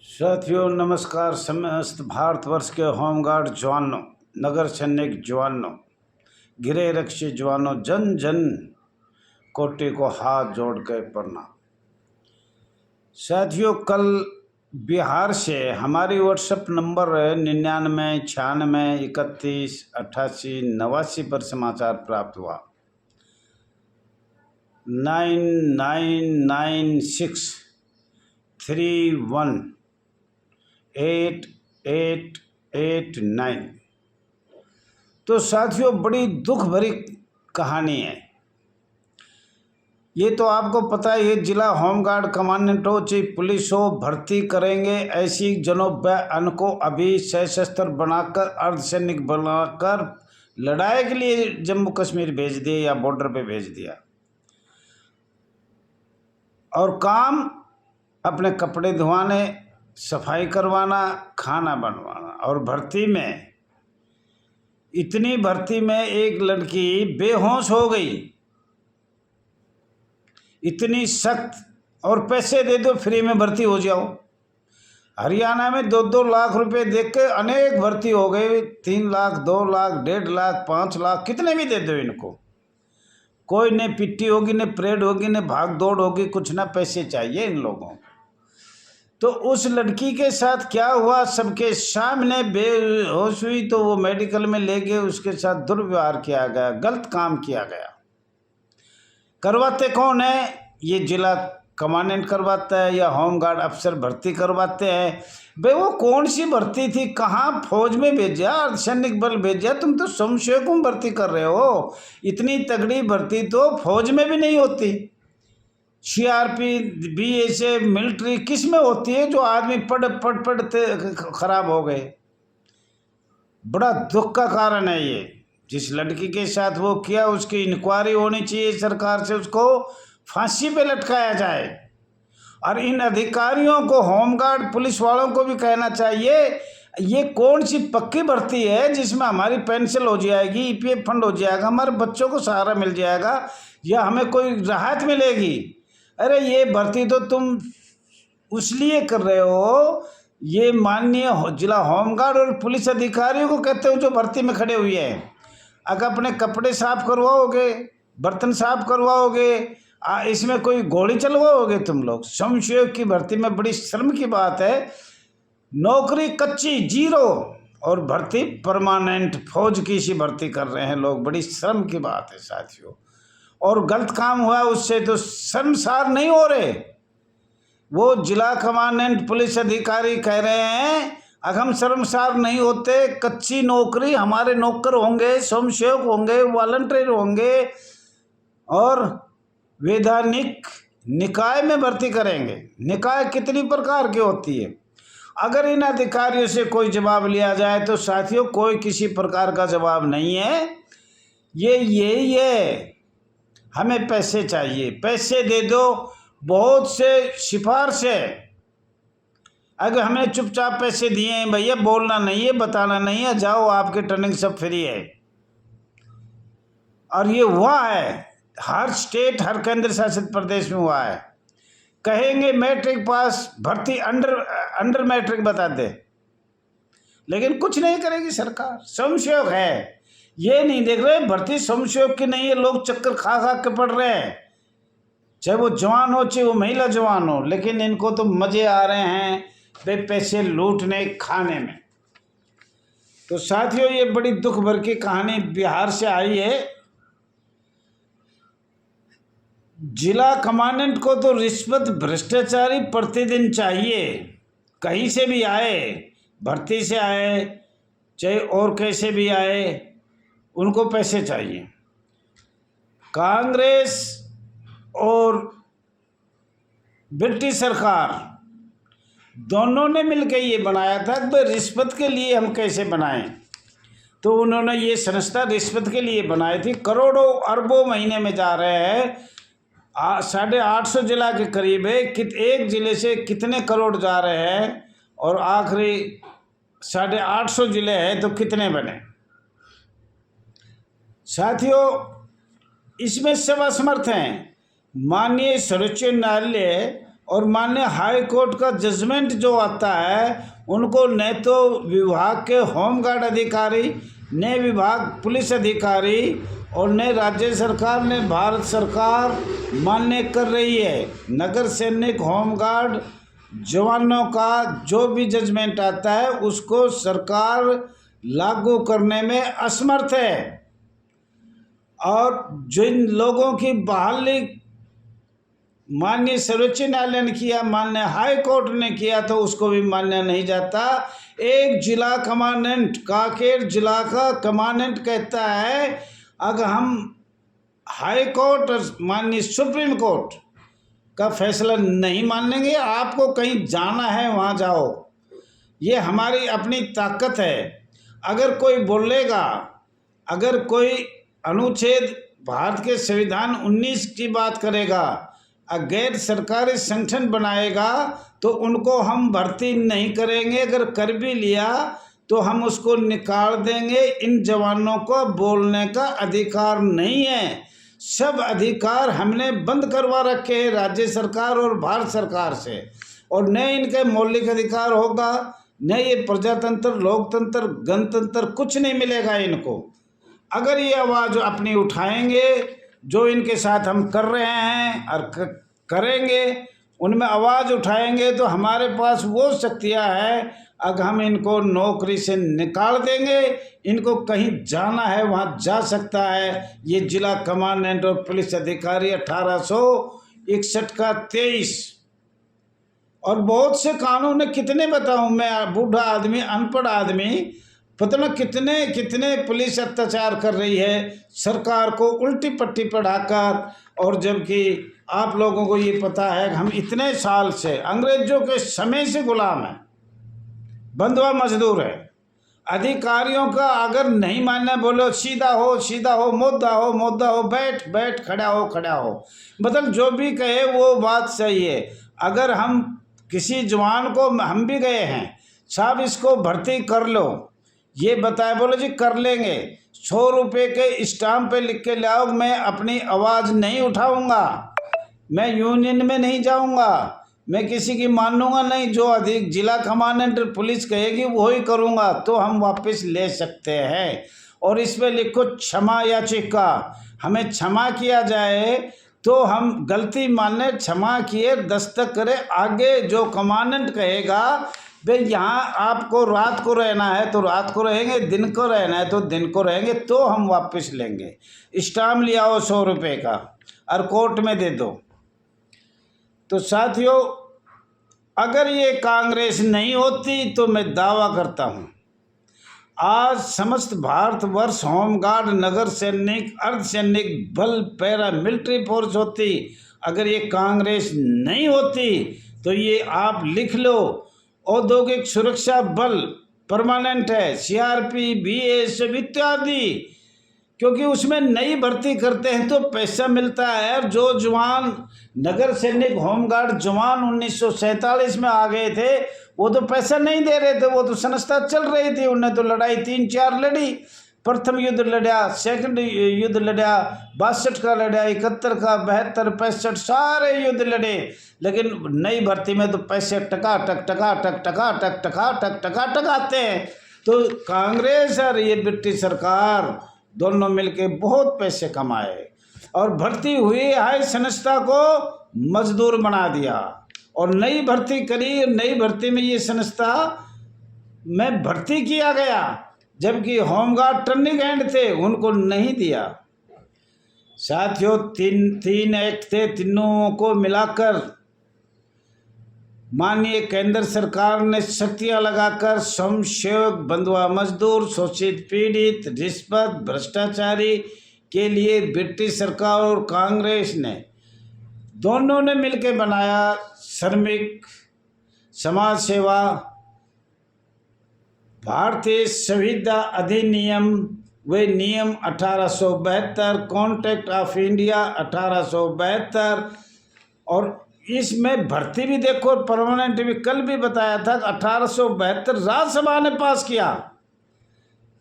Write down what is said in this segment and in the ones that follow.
साथियों नमस्कार। समस्त भारतवर्ष के होमगार्ड जवानों, नगर सैनिक जवानों, गृह रक्षी जवानों, जन जन कोटि को हाथ जोड़ कर प्रणाम। साथियों, कल बिहार से हमारी व्हाट्सएप नंबर 99 96 31 88 89 पर समाचार प्राप्त हुआ। 9996318889। तो साथियों, बड़ी दुख भरी कहानी है। ये तो आपको पता है, ये जिला होमगार्ड कमांडेंट हो चाहे पुलिस हो, भर्ती करेंगे ऐसी जनों को अभी सशस्त्र बनाकर, अर्धसैनिक बनाकर लड़ाई के लिए जम्मू कश्मीर भेज दिए या बॉर्डर पे भेज दिया। और काम अपने कपड़े धुआने, सफाई करवाना, खाना बनवाना। और भर्ती में, इतनी भर्ती में एक लड़की बेहोश हो गई, इतनी सख्त। और पैसे दे दो फ्री में भर्ती हो जाओ। हरियाणा में 2-2 लाख रुपए देख के अनेक भर्ती हो गए। 3 लाख, 2 लाख, 1.5 लाख, 5 लाख, कितने भी दे दो इनको। कोई न पिट्टी होगी, न परेड होगी, न भाग दौड़ होगी, कुछ ना पैसे चाहिए इन लोगों को। तो उस लड़की के साथ क्या हुआ, सबके सामने बेहोश हुई तो वो मेडिकल में ले गए। उसके साथ दुर्व्यवहार किया गया, गलत काम किया गया। करवाते कौन है? ये जिला कमांडेंट करवाता है या होमगार्ड अफसर भर्ती करवाते हैं। भाई वो कौन सी भर्ती थी? कहाँ फौज में भेजा, अर्धसैनिक बल भेजा? तुम तो संशय को भर्ती कर रहे हो। इतनी तगड़ी भर्ती तो फौज में भी नहीं होती। सीआरपी, बीएसएफ, मिलिट्री किस में होती है जो आदमी पढ़ते खराब हो गए। बड़ा दुख का कारण है ये। जिस लड़की के साथ वो किया उसकी इंक्वायरी होनी चाहिए सरकार से, उसको फांसी पे लटकाया जाए। और इन अधिकारियों को, होमगार्ड पुलिस वालों को भी कहना चाहिए, ये कौन सी पक्की भर्ती है जिसमें हमारी पेंशन हो जाएगी, ईपीएफ फंड हो जाएगा, हमारे बच्चों को सहारा मिल जाएगा या हमें कोई राहत मिलेगी। अरे ये भर्ती तो तुम उसलिए कर रहे हो, ये माननीय जिला होमगार्ड और पुलिस अधिकारियों को कहते हो जो भर्ती में खड़े हुए हैं। अगर अपने कपड़े साफ करवाओगे, बर्तन साफ करवाओगे, इसमें कोई गोली चलवाओगे तुम लोग। संशय की भर्ती में बड़ी शर्म की बात है। नौकरी कच्ची, जीरो, और भर्ती परमानेंट फौज की सी भर्ती कर रहे हैं लोग। बड़ी शर्म की बात है साथियों। और गलत काम हुआ उससे तो शर्मसार नहीं हो रहे। वो जिला कमांडेंट पुलिस अधिकारी कह रहे हैं अगर हम शर्मसार नहीं होते, कच्ची नौकरी, हमारे नौकर होंगे, स्वयंसेवक होंगे, वॉलंटियर होंगे और वैधानिक निकाय में भर्ती करेंगे। निकाय कितनी प्रकार की होती है? अगर इन अधिकारियों से कोई जवाब लिया जाए तो साथियों कोई किसी प्रकार का जवाब नहीं है। ये यही है, हमें पैसे चाहिए, पैसे दे दो। बहुत से सिफारिश है। अगर हमने चुपचाप पैसे दिए हैं भैया, बोलना नहीं है, बताना नहीं है, जाओ आपकी ट्रेनिंग सब फ्री है। और ये हुआ है हर स्टेट, हर केंद्र शासित प्रदेश में हुआ है। कहेंगे मैट्रिक पास, भर्ती अंडर मैट्रिक बता दे, लेकिन कुछ नहीं करेगी सरकार। स्वयंसेवक है, ये नहीं देख रहे भर्ती स्वयंसेवक की नहीं है। लोग चक्कर खा खा के पढ़ रहे हैं, चाहे वो जवान हो चाहे वो महिला जवान हो, लेकिन इनको तो मजे आ रहे हैं पैसे लूटने खाने में। तो साथियों, ये बड़ी दुख भर की कहानी बिहार से आई है। जिला कमांडेंट को तो रिश्वत भ्रष्टाचारी प्रतिदिन चाहिए। कहीं से भी आए, भर्ती से आए चाहे और कैसे भी आए, उनको पैसे चाहिए। कांग्रेस और ब्रिटिश सरकार दोनों ने मिलकर ये बनाया था कि रिश्वत के लिए हम कैसे बनाएं। तो उन्होंने ये संस्था रिश्वत के लिए बनाई थी। करोड़ों अरबों महीने में जा रहे हैं। 850 जिला के करीब है। एक जिले से कितने करोड़ जा रहे हैं और आखिरी 850 जिले हैं तो कितने बने। साथियों, इसमें सब असमर्थ हैं। माननीय सर्वोच्च न्यायालय और माननीय हाई कोर्ट का जजमेंट जो आता है उनको न तो विभाग के होमगार्ड अधिकारी, न विभाग पुलिस अधिकारी और न राज्य सरकार ने भारत सरकार मान्य कर रही है। नगर सैनिक होमगार्ड जवानों का जो भी जजमेंट आता है उसको सरकार लागू करने में असमर्थ है। और जिन लोगों की बहाली माननीय सर्वोच्च न्यायालय ने किया, माननीय हाई कोर्ट ने किया, तो उसको भी मानना नहीं जाता। एक जिला कमांडेंट, कांकेर जिला का कमांडेंट कहता है अगर हम हाई कोर्ट और माननीय सुप्रीम कोर्ट का फैसला नहीं मानेंगे, आपको कहीं जाना है वहाँ जाओ, ये हमारी अपनी ताकत है। अगर कोई बोलेगा, अगर कोई अनुच्छेद भारत के संविधान 19 की बात करेगा, गैर सरकारी संगठन बनाएगा तो उनको हम भर्ती नहीं करेंगे, अगर कर भी लिया तो हम उसको निकाल देंगे। इन जवानों को बोलने का अधिकार नहीं है। सब अधिकार हमने बंद करवा रखे हैं राज्य सरकार और भारत सरकार से, और न इनके मौलिक अधिकार होगा, न ये प्रजातंत्र, लोकतंत्र, गणतंत्र कुछ नहीं मिलेगा इनको। अगर ये आवाज़ अपनी उठाएंगे जो इनके साथ हम कर रहे हैं और करेंगे, उनमें आवाज़ उठाएंगे तो हमारे पास वो शक्तियाँ हैं, अगर हम इनको नौकरी से निकाल देंगे, इनको कहीं जाना है वहाँ जा सकता है। ये जिला कमांडेंट और पुलिस अधिकारी 1861 का 23 और बहुत से कानून कितने बताऊँ मैं, बूढ़ा आदमी, अनपढ़ आदमी, पता न कितने कितने पुलिस अत्याचार कर रही है सरकार को उल्टी पट्टी पढ़ाकर। और जबकि आप लोगों को ये पता है कि हम इतने साल से अंग्रेजों के समय से गुलाम हैं, बंधुआ मजदूर है। अधिकारियों का अगर नहीं मानना, बोलो सीधा हो सीधा हो, मोदा हो मोदा हो, बैठ बैठ, खड़ा हो खड़ा हो, मतलब जो भी कहे वो बात सही है। अगर हम किसी जवान को, हम भी गए हैं साहब इसको भर्ती कर लो, ये बताए, बोलो जी कर लेंगे, 100 रुपये के स्टाम्प पे लिख के लाओ, मैं अपनी आवाज़ नहीं उठाऊंगा, मैं यूनियन में नहीं जाऊंगा, मैं किसी की मानूंगा नहीं, जो अधिक जिला कमांडेंट पुलिस कहेगी वो ही करूंगा, तो हम वापस ले सकते हैं। और इसमें लिखो क्षमा याचिका, हमें क्षमा किया जाए तो हम गलती माने, क्षमा किए, दस्तक करे, आगे जो कमांडेंट कहेगा भाई यहाँ आपको रात को रहना है तो रात को रहेंगे, दिन को रहना है तो दिन को रहेंगे, तो हम वापस लेंगे। स्टाम्प ले आओ 100 रुपये का और कोर्ट में दे दो। तो साथियों, अगर ये कांग्रेस नहीं होती तो मैं दावा करता हूँ आज समस्त भारतवर्ष होमगार्ड, नगर सैनिक, अर्धसैनिक बल, पैरा मिलिट्री फोर्स होती। अगर ये कांग्रेस नहीं होती तो ये आप लिख लो, औद्योगिक सुरक्षा बल परमानेंट है, सीआरपी, बीएसएफ इत्यादि, क्योंकि उसमें नई भर्ती करते हैं तो पैसा मिलता है। जो जवान नगर सैनिक होमगार्ड जवान 1947 में आ गए थे वो तो पैसा नहीं दे रहे थे, वो तो संस्था चल रही थी, उन्हें तो लड़ाई 3-4 लड़ी, प्रथम युद्ध लड़ा, सेकंड युद्ध लड़ा, 62 का लड़ा, 71 का, 72, 65 सारे युद्ध लड़े, लेकिन नई भर्ती में तो पैसे टकाटक टकाटक टकाटक टकाटक टकाटक आते हैं। तो कांग्रेस और ये ब्रिटिश सरकार दोनों मिलके बहुत पैसे कमाए और भर्ती हुई हाई संस्था को मजदूर बना दिया और नई भर्ती करी। नई भर्ती में ये संस्था में भर्ती किया गया, जबकि होमगार्ड टर्निंग एंड थे, उनको नहीं दिया। साथियों, तीन एक्ट थे, तीनों को मिलाकर माननीय केंद्र सरकार ने शक्तियां लगाकर श्रम सेवक, बंधुआ मजदूर, शोषित पीड़ित, रिश्वत, भ्रष्टाचारी के लिए ब्रिटिश सरकार और कांग्रेस ने दोनों ने मिलकर बनाया श्रमिक समाज सेवा भारतीय संविदा अधिनियम वे नियम 1872, कॉन्ट्रैक्ट ऑफ इंडिया 1872, और इसमें भर्ती भी देखो, परमानेंट भी। कल भी बताया था 1872 राज्यसभा ने पास किया।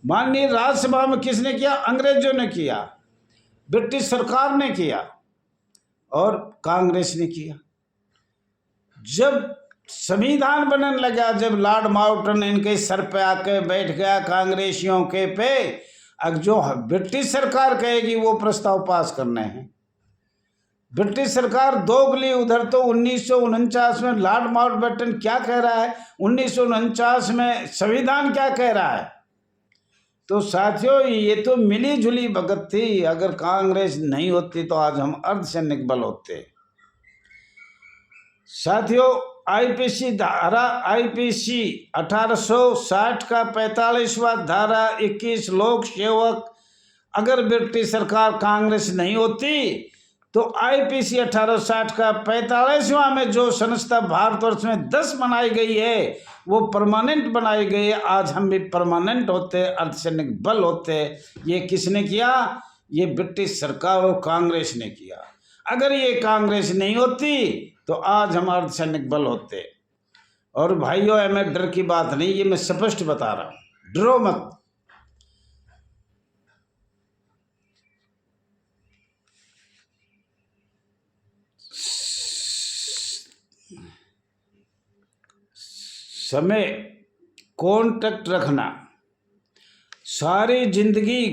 माननीय राज्यसभा में किसने किया? अंग्रेजों ने किया, ब्रिटिश सरकार ने किया और कांग्रेस ने किया। जब संविधान बनने लगा, जब लॉर्ड माउंटन इनके सर पे आके बैठ गया कांग्रेसियों के पे, अब जो ब्रिटिश सरकार कहेगी वो प्रस्ताव पास करने हैं। ब्रिटिश सरकार दोगली उधर तो 1949 में लॉर्ड माउंटबेटन क्या कह रहा है, 1949 में संविधान क्या कह रहा है। तो साथियों ये तो मिली जुली भगत थी। अगर कांग्रेस नहीं होती तो आज हम अर्धसैनिक बल होते। साथियों आईपीसी 1860 का 45वां धारा 21 लोक सेवक, अगर ब्रिटिश सरकार कांग्रेस नहीं होती तो आईपीसी 1860 का 45वां में जो संस्था भारतवर्ष में 10 बनाई गई है वो परमानेंट बनाई गई है। आज हम भी परमानेंट होते, अर्धसैनिक बल होते। ये किसने किया? ये ब्रिटिश सरकार और कांग्रेस ने किया। अगर ये कांग्रेस नहीं होती तो आज हम अर्धसैनिक बल होते। और भाइयों हमें डर की बात नहीं, ये मैं स्पष्ट बता रहा हूँ, डरो मत। समय कांटेक्ट रखना, सारी जिंदगी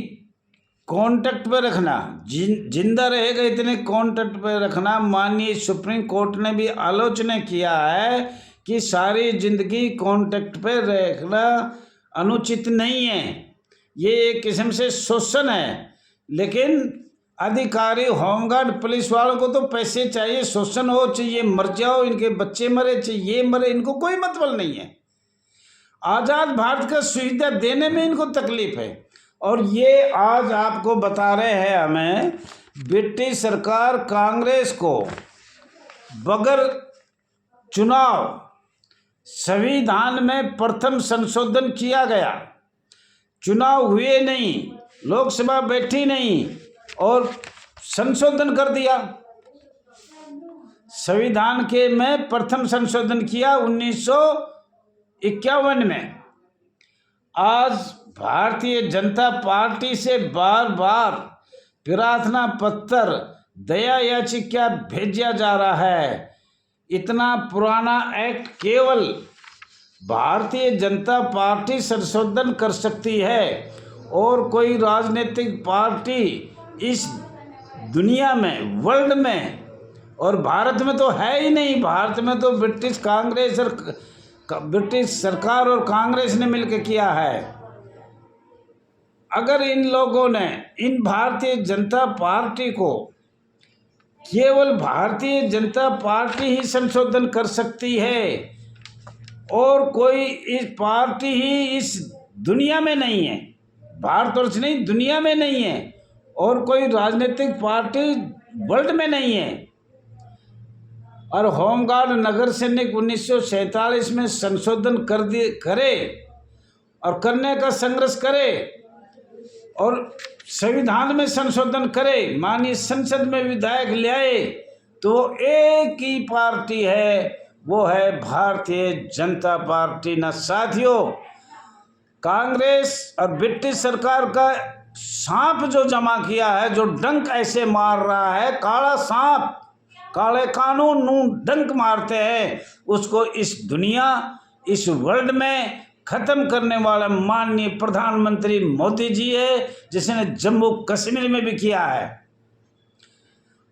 कांटेक्ट पे रखना, जिंदा रहेगा इतने कांटेक्ट पे रखना। माननीय सुप्रीम कोर्ट ने भी आलोचना किया है कि सारी जिंदगी कांटेक्ट पे रखना अनुचित नहीं है, ये एक किस्म से शोषण है। लेकिन अधिकारी, होमगार्ड, पुलिस वालों को तो पैसे चाहिए, शोषण हो, चाहिए मर जाओ, इनके बच्चे मरे, चाहिए मरे, इनको कोई मतलब नहीं है। आज़ाद भारत का सुविधा देने में इनको तकलीफ है। और ये आज आपको बता रहे हैं हमें, ब्रिटिश सरकार कांग्रेस को बगैर चुनाव संविधान में प्रथम संशोधन किया गया, चुनाव हुए नहीं, लोकसभा बैठी नहीं और संशोधन कर दिया। संविधान के में प्रथम संशोधन किया 1951 में। आज भारतीय जनता पार्टी से बार बार प्रार्थना पत्र, दया याचिका भेजा जा रहा है। इतना पुराना एक्ट केवल भारतीय जनता पार्टी संशोधन कर सकती है और कोई राजनीतिक पार्टी इस दुनिया में, वर्ल्ड में और भारत में तो है ही नहीं। भारत में तो ब्रिटिश कांग्रेस और ब्रिटिश सरकार और कांग्रेस ने मिलकर किया है। अगर इन लोगों ने, इन भारतीय जनता पार्टी को, केवल भारतीय जनता पार्टी ही संशोधन कर सकती है और कोई इस पार्टी ही इस दुनिया में नहीं है, भारतवर्ष नहीं दुनिया में नहीं है और कोई राजनीतिक पार्टी वर्ल्ड में नहीं है। और होमगार्ड, नगर सैनिक 1947 में संशोधन करे और करने का संघर्ष करे और संविधान में संशोधन करे, माननीय संसद में विधायक ले आए, तो एक ही पार्टी है, वो है भारतीय जनता पार्टी। ना साथियों, कांग्रेस और ब्रिटिश सरकार का सांप जो जमा किया है, जो डंक ऐसे मार रहा है, काला सांप, काले कानून नू डंक मारते हैं, उसको इस दुनिया, इस वर्ल्ड में खत्म करने वाला माननीय प्रधानमंत्री मोदी जी है, जिसने जम्मू कश्मीर में भी किया है।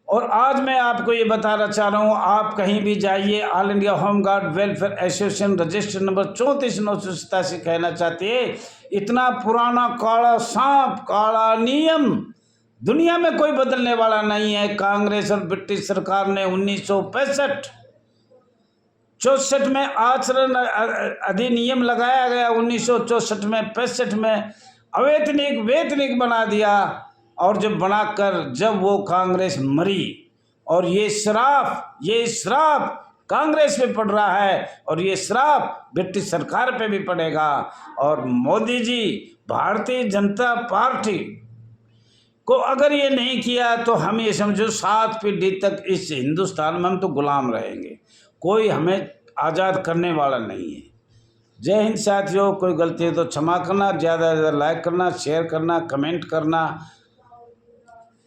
और आज मैं आपको ये बताना चाह रहा हूँ, आप कहीं भी जाइए, all India home guard welfare association register number 34/987 कहना चाहती है, इतना पुराना काला सांप, काला नियम दुनिया में कोई बदलने वाला नहीं है। कांग्रेस और ब्रिटिश सरकार ने 1964 में आचरण अधिनियम लगाया गया, 1964 में 65 में अवैतनिक बना दिया। और जब बनाकर जब वो कांग्रेस मरी, और ये श्राप कांग्रेस पे पड़ रहा है और ये श्राप ब्रिटिश सरकार पे भी पड़ेगा। और मोदी जी, भारतीय जनता पार्टी को अगर ये नहीं किया तो हम ये समझो 7 पीढ़ी तक इस हिंदुस्तान में हम तो गुलाम रहेंगे, कोई हमें आज़ाद करने वाला नहीं है। जय हिंद साथियों, कोई गलती है तो क्षमा करना, ज़्यादा से ज़्यादा लाइक करना, शेयर करना, कमेंट करना।